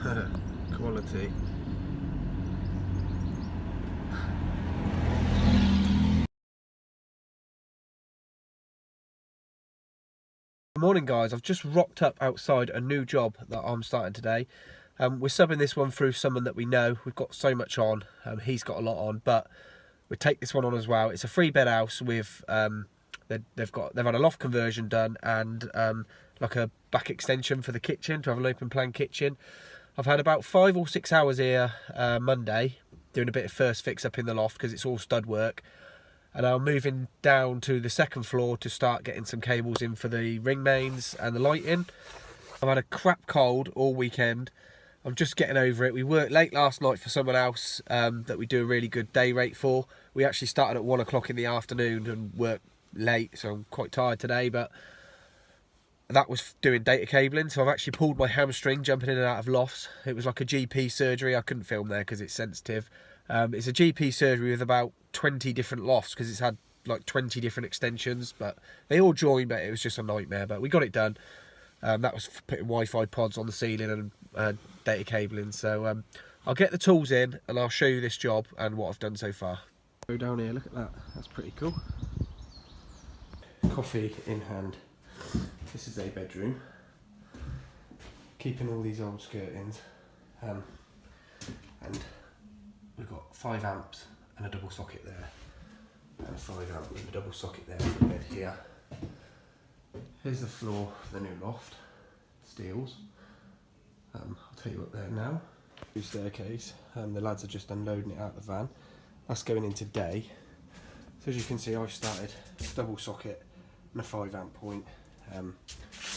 Quality. Good morning, guys. I've just rocked up outside a new job that I'm starting today. We're subbing this one through someone that we know. We've got so much on. He's got a lot on, but we take this one on as well. It's a 3-bed house with they've had a loft conversion done and like a back extension for the kitchen to have an open plan kitchen. I've had about 5 or 6 hours here Monday doing a bit of first fix up in the loft because it's all stud work. And I'm moving down to the second floor to start getting some cables in for the ring mains and the lighting. I've had a crap cold all weekend. I'm just getting over it. We worked late last night for someone else that we do a really good day rate for. We actually started at 1 o'clock in the afternoon and worked late, so I'm quite tired today, but that was doing data cabling, so I've actually pulled my hamstring jumping in and out of lofts. It was like a GP surgery. I couldn't film there because it's sensitive. It's a GP surgery with about 20 different lofts because it's had like 20 different extensions, but they all joined, but it was just a nightmare. But we got it done. That was putting Wi-Fi pods on the ceiling and data cabling. So I'll get the tools in and I'll show you this job and what I've done so far. Go down here, look at that. That's pretty cool. Coffee in hand. This is a bedroom. Keeping all these old skirtings. And we've got 5 amps and a double socket there. And a 5 amp with a double socket there for the bed here. Here's the floor for the new loft. Steels. I'll tell you what there now. New staircase. The lads are just unloading it out of the van. That's going in today. So as you can see, I've started double socket and a 5 amp point.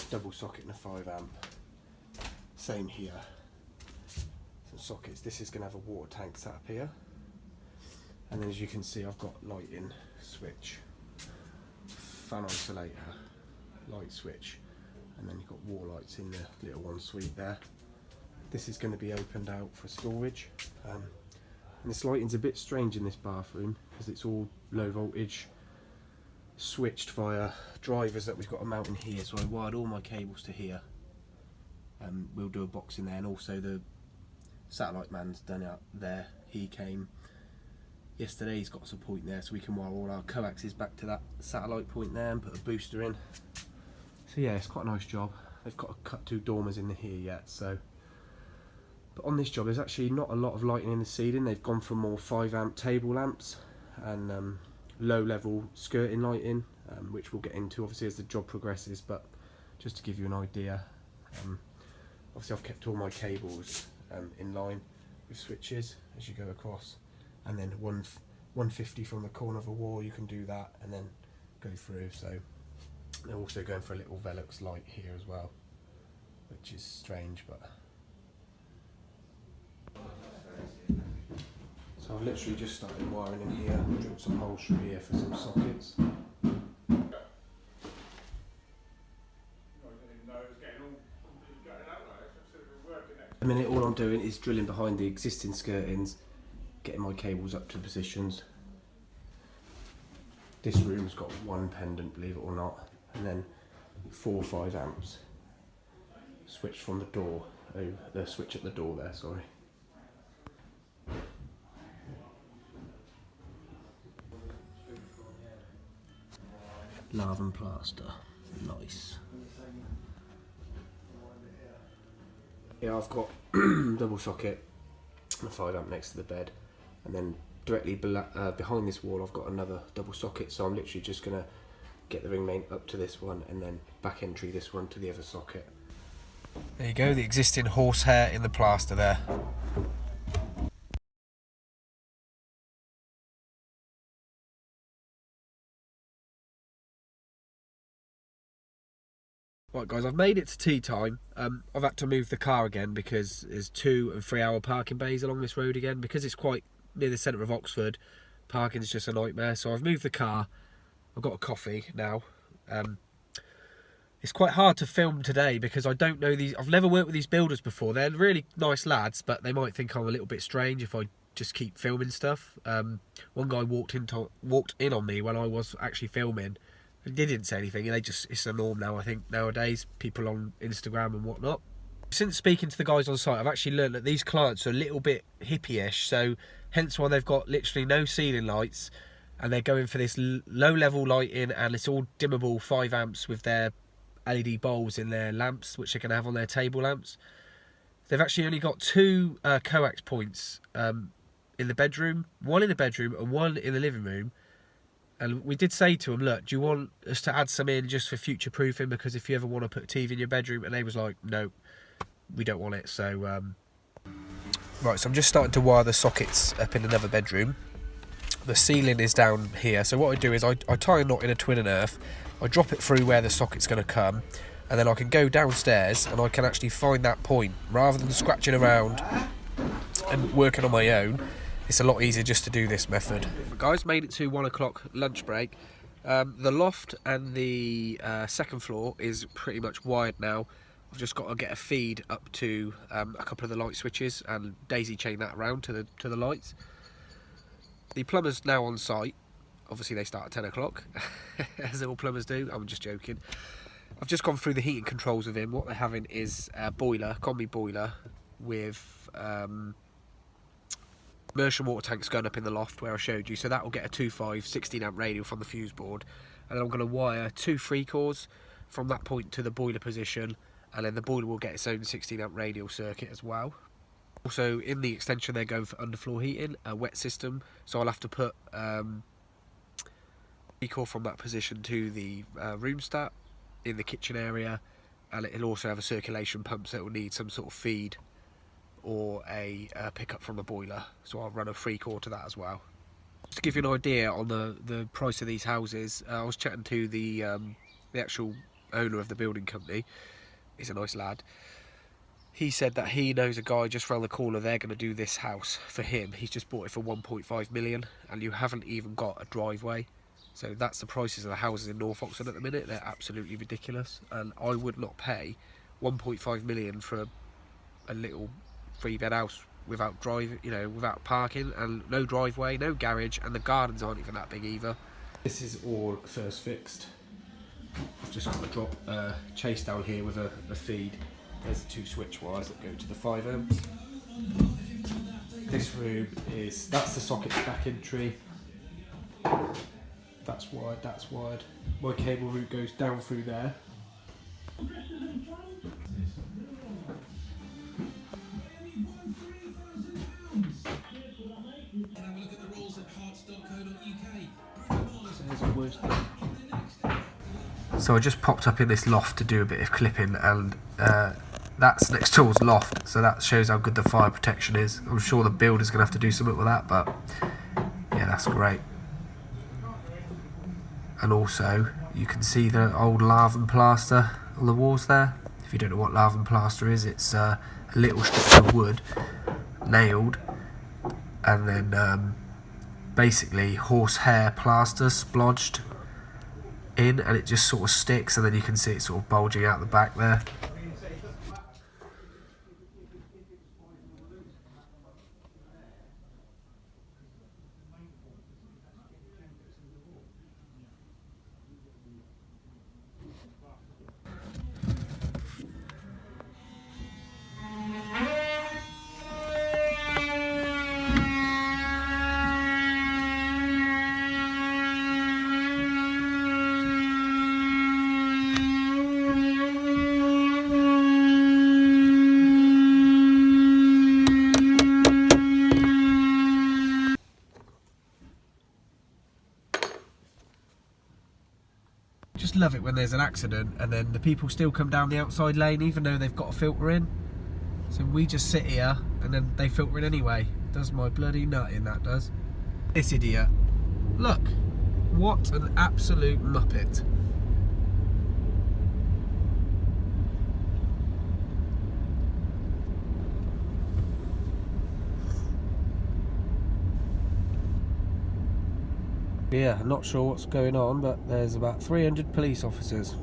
Double socket and a 5 amp. Same here. Some sockets. This is going to have a water tank set up here. And then as you can see, I've got lighting switch, fan isolator, light switch, and then you've got wall lights in the little ensuite there. This is going to be opened out for storage. And this lighting's a bit strange in this bathroom because it's all low voltage, switched via drivers that we've got to mount in here. So I wired all my cables to here. We'll do a box in there, and also the satellite man's done out there. He came yesterday. He's got us a point there, so we can wire all our coaxes back to that satellite point there and put a booster in. So yeah, it's quite a nice job. They've got to cut 2 dormers in here yet, so. But on this job, there's actually not a lot of lighting in the ceiling. They've gone for more 5 amp table lamps and low level skirting lighting, which we'll get into obviously as the job progresses, but just to give you an idea, obviously I've kept all my cables in line with switches as you go across, and then 150 from the corner of a wall, you can do that and then go through. So they're also going for a little Velux light here as well, which is strange, but so I've literally just started wiring in here, drilled some holes through here for some sockets. A minute, all I'm doing is drilling behind the existing skirtings, getting my cables up to positions. This room's got 1 pendant, believe it or not, and then 4 or 5 amps. Switch from the door, the switch at the door there, sorry. Lava and plaster, nice. Yeah, I've got double socket and a 5 amp next to the bed, and then directly behind this wall I've got another double socket, so I'm literally just going to get the ring main up to this one and then back entry this one to the other socket. There you go, the existing horsehair in the plaster there. Right guys, I've made it to tea time. I've had to move the car again because there's 2 and 3 hour parking bays along this road again. Because it's quite near the centre of Oxford, parking is just a nightmare. So I've moved the car. I've got a coffee now. It's quite hard to film today because I don't know these. I've never worked with these builders before. They're really nice lads, but they might think I'm a little bit strange if I just keep filming stuff. One guy walked in on me when I was actually filming. They didn't say anything, and it's a norm now, I think, nowadays, people on Instagram and whatnot. Since speaking to the guys on site, I've actually learned that these clients are a little bit hippie-ish, so hence why they've got literally no ceiling lights, and they're going for this low-level lighting, and it's all dimmable 5 amps with their LED bulbs in their lamps, which they're going to have on their table lamps. They've actually only got 2 coax points in the bedroom, one in the bedroom and one in the living room. And we did say to them, look, do you want us to add some in just for future proofing, because if you ever want to put a TV in your bedroom? And they was like, no, we don't want it. So right, so I'm just starting to wire the sockets up in another bedroom. The ceiling is down here, so what I do is I tie a knot in a twin and earth, I drop it through where the socket's going to come, and then I can go downstairs and I can actually find that point. Rather than scratching around and working on my own, it's a lot easier just to do this method. Guys, made it to 1 o'clock lunch break. The loft and the second floor is pretty much wired now. I've just got to get a feed up to a couple of the light switches and daisy chain that around to the lights. The plumber's now on site. Obviously they start at 10 o'clock, as all plumbers do. I'm just joking. I've just gone through the heating controls with him. What they're having is a boiler, combi boiler, with immersion water tanks going up in the loft where I showed you. So that will get a 2.5 16 amp radial from the fuse board. And then I'm going to wire 2 3-cores from that point to the boiler position. And then the boiler will get its own 16 amp radial circuit as well. Also, in the extension, they're going for underfloor heating, a wet system. So I'll have to put 3-core from that position to the room stat in the kitchen area, and it'll also have a circulation pump, so it will need some sort of feed or a pickup from the boiler. So I'll run a 3-core to that as well. Just to give you an idea on the price of these houses, I was chatting to the actual owner of the building company. He's a nice lad. He said that he knows a guy just round the corner. They're going to do this house for him. He's just bought it for 1.5 million, and you haven't even got a driveway. So that's the prices of the houses in North Oxford at the minute. They're absolutely ridiculous, and I would not pay 1.5 million for a little 3-bed house without without parking and no driveway, no garage, and the gardens aren't even that big either. This is all first fixed. I've just got to drop chase down here with a feed. There's the 2 switch wires that go to the 5 amps. This room that's the socket's back entry. That's wired, that's wired. My cable route goes down through there. So I just popped up in this loft to do a bit of clipping, and that's next door's loft, so that shows how good the fire protection is. I'm sure the builder's going to have to do something with that, but yeah, that's great. And also, you can see the old lath and plaster on the walls there. If you don't know what lath and plaster is, it's a little strip of wood nailed, and then basically horsehair plaster splodged in, and it just sort of sticks, and then you can see it sort of bulging out the back there. Just love it when there's an accident and then the people still come down the outside lane even though they've got a filter in. So we just sit here and then they filter in anyway. Does my bloody nut in, that does. This idiot. Look, what an absolute muppet. Yeah, I'm not sure what's going on, but there's about 300 police officers.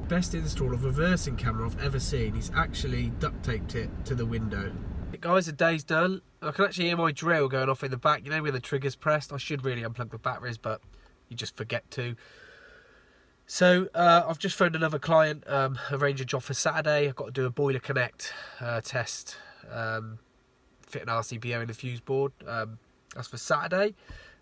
Best install of reversing camera I've ever seen. He's actually duct taped it to the window. Guys, the day's done. I can actually hear my drill going off in the back. You know, when the trigger's pressed. I should really unplug the batteries, but you just forget to. So I've just phoned another client, arranged a job for Saturday. I've got to do a boiler connect test, fit an RCBO in the fuse board. That's for Saturday.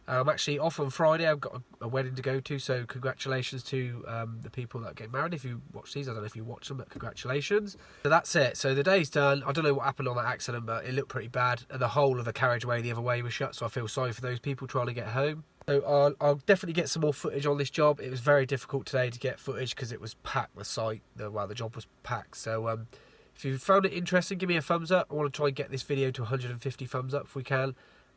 I'm actually off on Friday. I've got a wedding to go to, so congratulations to the people that get married. If you watch these, I don't know if you watch them, but congratulations. So that's it. So the day's done. I don't know what happened on that accident, but it looked pretty bad. And the whole of the carriageway the other way was shut, so I feel sorry for those people trying to get home. So I'll definitely get some more footage on this job. It was very difficult today to get footage because it was packed, the site. The job was packed. So if you found it interesting, give me a thumbs up. I want to try and get this video to 150 thumbs up if we can.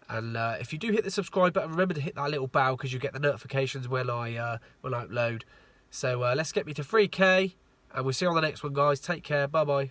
And if you do hit the subscribe button, remember to hit that little bell because you get the notifications when I upload. So let's get me to 3K, and we'll see you on the next one, guys. Take care. Bye bye.